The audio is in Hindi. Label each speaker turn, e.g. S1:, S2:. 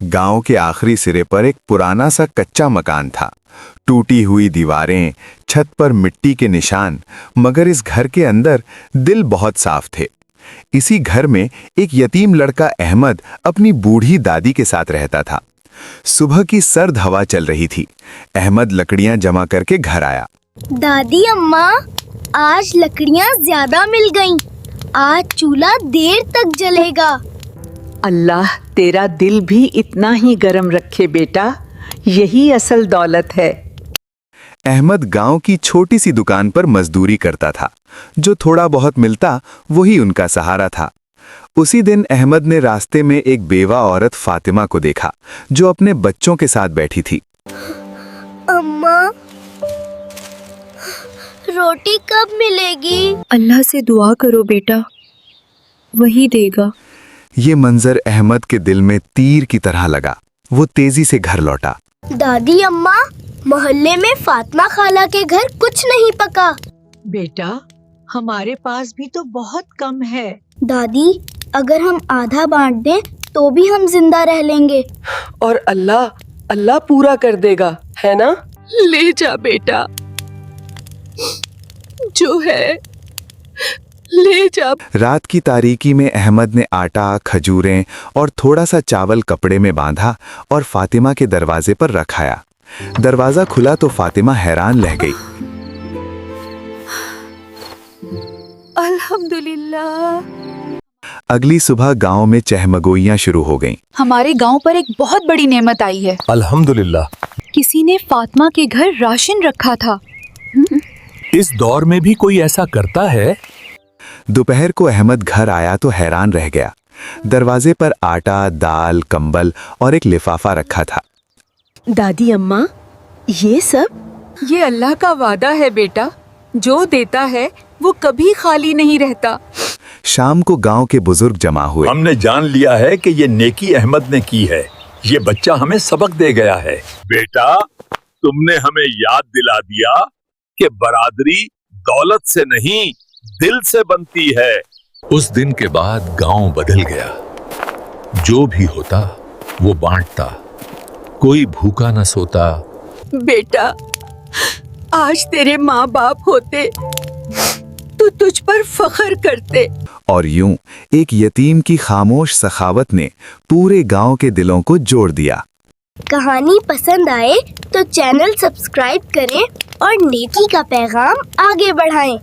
S1: गांव के आखिरी सिरे पर एक पुराना सा कच्चा मकान था। टूटी हुई दीवारें, छत पर मिट्टी के निशान, मगर इस घर के अंदर दिल बहुत साफ थे। इसी घर में एक यतीम लड़का अहमद अपनी बूढ़ी दादी के साथ रहता था। सुबह की सर्द हवा चल रही थी। अहमद लकड़ियां जमा करके घर आया।
S2: दादी अम्मा, आज लकड़ियां ज्यादा मिल गईं। आज चूल्हा देर तक जलेगा।
S3: अल्लाह तेरा दिल भी इतना ही गर्म रखे बेटा, यही असल दौलत है।
S1: अहमद गांव की छोटी सी दुकान पर मजदूरी करता था। जो थोड़ा बहुत मिलता वही उनका सहारा था। उसी दिन अहमद ने रास्ते में एक बेवा औरत फातिमा को देखा, जो अपने बच्चों के साथ बैठी थी।
S2: अम्मा, रोटी कब मिलेगी?
S4: अल्लाह से दुआ करो बेटा, वही देगा।
S1: ये मंजर अहमद के दिल में तीर की तरह लगा। वो तेजी से घर लौटा।
S2: दादी अम्मा, मोहल्ले में फातिमा खाला के घर कुछ नहीं पका।
S3: बेटा, हमारे पास भी तो बहुत कम है।
S2: दादी, अगर हम आधा बांट दें तो भी हम जिंदा रह लेंगे।
S5: और अल्लाह पूरा कर देगा, है ना?
S3: ले जा बेटा, जो है ले जा।
S1: रात की तारीकी में अहमद ने आटा, खजूरें और थोड़ा सा चावल कपड़े में बांधा और फातिमा के दरवाजे पर रखाया। दरवाजा खुला तो फातिमा हैरान रह गई।
S4: अल्हम्दुलिल्लाह।
S1: अगली सुबह गांव में चहमगोइयां शुरू हो गईं।
S4: हमारे गांव पर एक बहुत बड़ी नेमत आई है।
S6: अल्हम्दुलिल्लाह।
S4: किसी ने फातिमा के घर राशन रखा था।
S6: इस दौर में भी कोई ऐसा करता है?
S1: दोपहर को अहमद घर आया तो हैरान रह गया। दरवाजे पर आटा, दाल, कंबल और एक लिफाफा रखा था।
S5: दादी अम्मा, ये सब?
S4: ये अल्लाह का वादा है बेटा, जो देता है वो कभी खाली नहीं रहता।
S1: शाम को गांव के बुजुर्ग जमा हुए।
S7: हमने जान लिया है कि ये नेकी अहमद ने की है। ये बच्चा हमें सबक दे गया है। बेटा, तुमने हमें याद दिला दिया कि बरादरी दौलत से नहीं, दिल से बनती है।
S6: उस दिन के बाद गांव बदल गया। जो भी होता वो बांटता, कोई भूखा न सोता।
S3: बेटा, आज तेरे माँ बाप होते तो तुझ पर फख्र करते।
S1: और यूं एक यतीम की खामोश सखावत ने पूरे गांव के दिलों को जोड़ दिया।
S2: कहानी पसंद आए तो चैनल सब्सक्राइब करें और नेकी का पैगाम आगे बढ़ाएं।